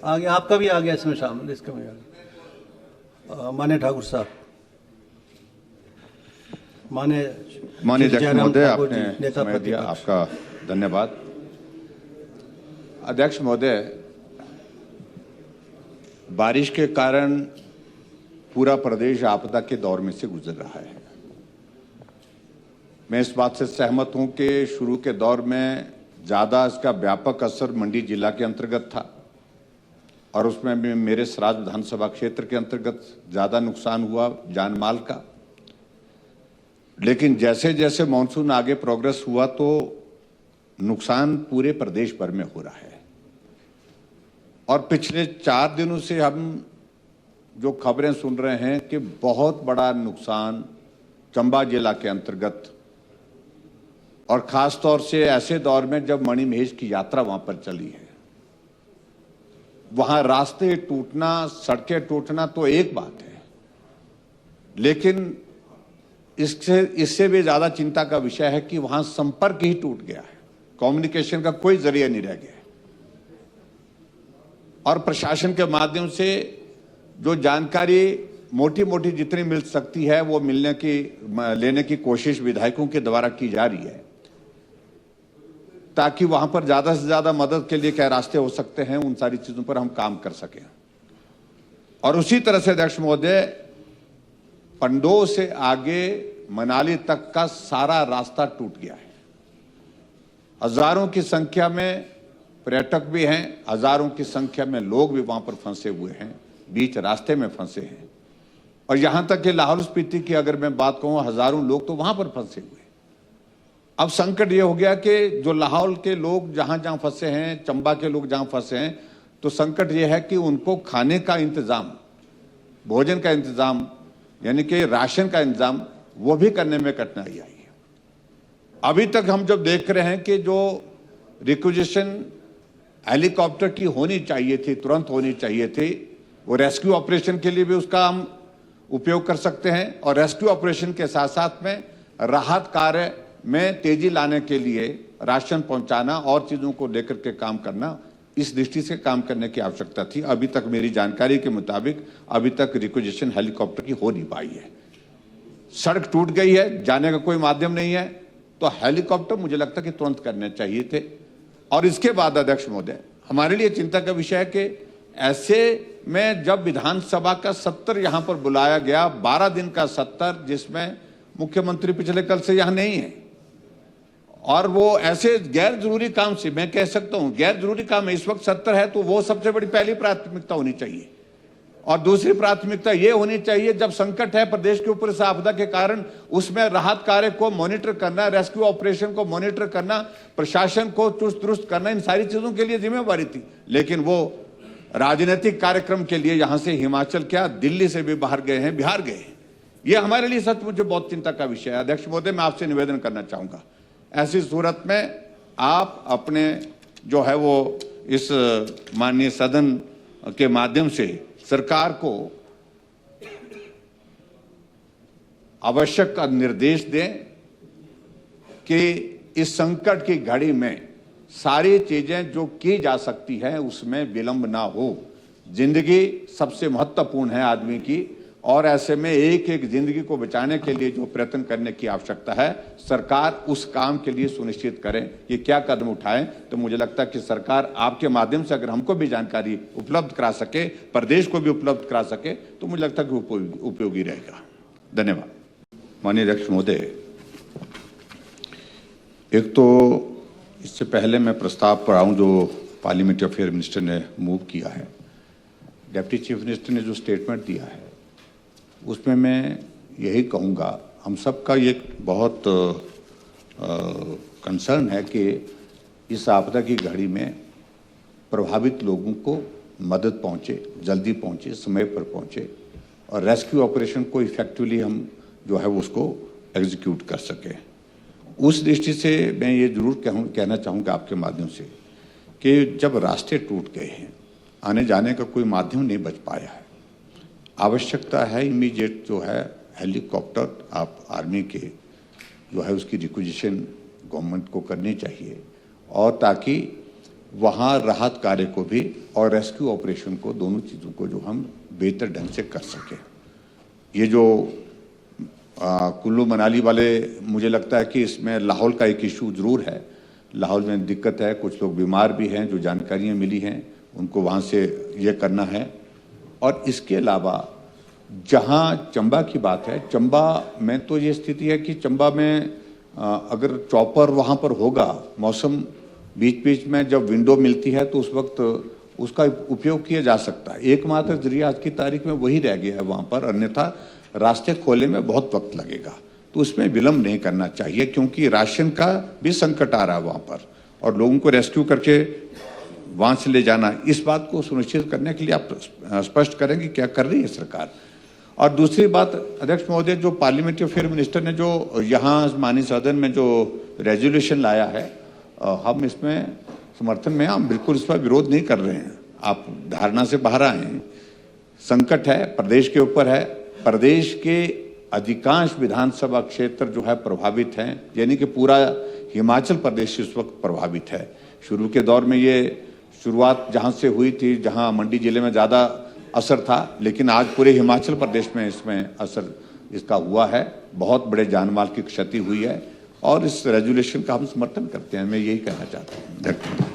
आगे आपका भी आ गया इसमें शामिल, इसका भी आ गया। मान्य ठाकुर साहब, माननीय अध्यक्ष महोदय, आपने समय दिया, आपका धन्यवाद। अध्यक्ष महोदय, बारिश के कारण पूरा प्रदेश आपदा के दौर में से गुजर रहा है। मैं इस बात से सहमत हूं कि शुरू के दौर में ज़्यादा इसका व्यापक असर मंडी जिला के अंतर्गत था और उसमें भी मेरे सराज विधानसभा क्षेत्र के अंतर्गत ज़्यादा नुकसान हुआ जान माल का। लेकिन जैसे जैसे मानसून आगे प्रोग्रेस हुआ तो नुकसान पूरे प्रदेश भर में हो रहा है और पिछले 4 दिनों से हम जो खबरें सुन रहे हैं कि बहुत बड़ा नुकसान चंबा जिला के अंतर्गत और खास तौर से ऐसे दौर में जब मणिमहेश की यात्रा वहां पर चली है, वहां रास्ते टूटना, सड़कें टूटना तो एक बात है, लेकिन इससे भी ज्यादा चिंता का विषय है कि वहां संपर्क ही टूट गया है, कम्युनिकेशन का कोई जरिया नहीं रह गया है और प्रशासन के माध्यम से जो जानकारी मोटी मोटी जितनी मिल सकती है वो लेने की कोशिश विधायकों के द्वारा की जा रही है ताकि वहां पर ज्यादा से ज्यादा मदद के लिए क्या रास्ते हो सकते हैं, उन सारी चीजों पर हम काम कर सकें। और उसी तरह से अध्यक्ष महोदय, पंडोह से आगे मनाली तक का सारा रास्ता टूट गया है। हजारों की संख्या में पर्यटक भी हैं, हजारों की संख्या में लोग भी वहां पर फंसे हुए हैं, बीच रास्ते में फंसे हैं। और यहां तक कि लाहौल स्पीति की अगर मैं बात कहूं, हजारों लोग तो वहां पर फंसे हुए हैं। अब संकट यह हो गया कि जो लाहौल के लोग जहां जहां फंसे हैं, चंबा के लोग जहां फंसे हैं, तो संकट यह है कि उनको खाने का इंतजाम, भोजन का इंतजाम, यानी कि राशन का इंतजाम, वो भी करने में कठिनाई आई है। अभी तक हम जब देख रहे हैं कि जो रिक्विजिशन हेलीकॉप्टर की होनी चाहिए थी, तुरंत होनी चाहिए थी, वो रेस्क्यू ऑपरेशन के लिए भी उसका हम उपयोग कर सकते हैं और रेस्क्यू ऑपरेशन के साथ साथ में राहत कार्य में तेजी लाने के लिए राशन पहुंचाना और चीजों को लेकर के काम करना, इस दृष्टि से काम करने की आवश्यकता थी। अभी तक मेरी जानकारी के मुताबिक अभी तक रिक्विजिशन हेलीकॉप्टर की हो नहीं पाई है। सड़क टूट गई है, जाने का कोई माध्यम नहीं है, तो हेलीकॉप्टर मुझे लगता कि तुरंत करने चाहिए थे। और इसके बाद अध्यक्ष महोदय, हमारे लिए चिंता का विषय है कि ऐसे में जब विधानसभा का सत्र यहां पर बुलाया गया, 12 दिन का सत्र, जिसमें मुख्यमंत्री पिछले कल से यहां नहीं है, और वो ऐसे गैर जरूरी काम से, मैं कह सकता हूं गैर जरूरी काम है, इस वक्त सत्र है तो वो सबसे बड़ी पहली प्राथमिकता होनी चाहिए। और दूसरी प्राथमिकता ये होनी चाहिए, जब संकट है प्रदेश के ऊपर इस आपदा के कारण, उसमें राहत कार्य को मॉनिटर करना, रेस्क्यू ऑपरेशन को मॉनिटर करना, प्रशासन को चुस्त दुरुस्त करना, इन सारी चीजों के लिए जिम्मेवारी थी। लेकिन वो राजनीतिक कार्यक्रम के लिए यहां से हिमाचल क्या, दिल्ली से भी बाहर गए हैं, बिहार गए हैं। ये हमारे लिए सचमुच बहुत चिंता का विषय है। अध्यक्ष महोदय, मैं आपसे निवेदन करना चाहूंगा, ऐसी सूरत में आप अपने जो है वो इस माननीय सदन के माध्यम से सरकार को आवश्यक निर्देश दें कि इस संकट की घड़ी में सारी चीजें जो की जा सकती हैं उसमें विलंब ना हो। जिंदगी सबसे महत्वपूर्ण है आदमी की, और ऐसे में एक एक जिंदगी को बचाने के लिए जो प्रयत्न करने की आवश्यकता है, सरकार उस काम के लिए सुनिश्चित करें ये क्या कदम उठाएं। तो मुझे लगता है कि सरकार आपके माध्यम से अगर हमको भी जानकारी उपलब्ध करा सके, प्रदेश को भी उपलब्ध करा सके, तो मुझे लगता है कि उपयोगी रहेगा। धन्यवाद। माननीय अध्यक्ष महोदय, एक तो इससे पहले मैं प्रस्ताव पर आऊं जो पार्लियामेंट्री अफेयर मिनिस्टर ने मूव किया है, डिप्टी चीफ मिनिस्टर ने जो स्टेटमेंट दिया है उसमें मैं यही कहूँगा, हम सबका ये बहुत कंसर्न है कि इस आपदा की घड़ी में प्रभावित लोगों को मदद पहुँचे, जल्दी पहुँचे, समय पर पहुँचे और रेस्क्यू ऑपरेशन को इफेक्टिवली हम जो है उसको एग्जीक्यूट कर सकें। उस दृष्टि से मैं ये जरूर कहना चाहूँगा आपके माध्यम से कि जब रास्ते टूट गए हैं, आने जाने का कोई माध्यम नहीं बच पाया है, आवश्यकता है इमीडिएट जो है हेलीकॉप्टर आप आर्मी के जो है उसकी रिक्विजिशन गवर्नमेंट को करनी चाहिए, और ताकि वहाँ राहत कार्य को भी और रेस्क्यू ऑपरेशन को, दोनों चीज़ों को जो हम बेहतर ढंग से कर सकें। ये जो कुल्लू मनाली वाले, मुझे लगता है कि इसमें लाहौल का एक इशू ज़रूर है। लाहौल में दिक्कत है, कुछ लोग बीमार भी हैं, जो जानकारियाँ मिली हैं उनको वहाँ से ये करना है। और इसके अलावा जहाँ चंबा की बात है, चंबा में तो ये स्थिति है कि चंबा में अगर चॉपर वहाँ पर होगा, मौसम बीच बीच में जब विंडो मिलती है तो उस वक्त उसका उपयोग किया जा सकता है। एकमात्र जरिया आज की तारीख में वही रह गया है वहाँ पर, अन्यथा रास्ते खोलने में बहुत वक्त लगेगा। तो उसमें विलंब नहीं करना चाहिए, क्योंकि राशन का भी संकट आ रहा है वहाँ पर, और लोगों को रेस्क्यू करके वहाँ से ले जाना, इस बात को सुनिश्चित करने के लिए आप स्पष्ट करें कि क्या कर रही है सरकार। और दूसरी बात अध्यक्ष महोदय, जो पार्लियामेंट्री अफेयर मिनिस्टर ने जो यहाँ माननीय सदन में जो रेजोल्यूशन लाया है, हम इसमें समर्थन में, हम बिल्कुल इस पर विरोध नहीं कर रहे हैं। आप धारणा से बाहर आए हैं, संकट है, प्रदेश के ऊपर है, प्रदेश के अधिकांश विधानसभा क्षेत्र जो है प्रभावित हैं, यानी कि पूरा हिमाचल प्रदेश इस वक्त प्रभावित है। शुरू के दौर में ये शुरुआत जहाँ से हुई थी, जहाँ मंडी जिले में ज़्यादा असर था, लेकिन आज पूरे हिमाचल प्रदेश में इसमें असर इसका हुआ है। बहुत बड़े जानमाल की क्षति हुई है और इस रेजोल्यूशन का हम समर्थन करते हैं। मैं यही कहना चाहता हूँ।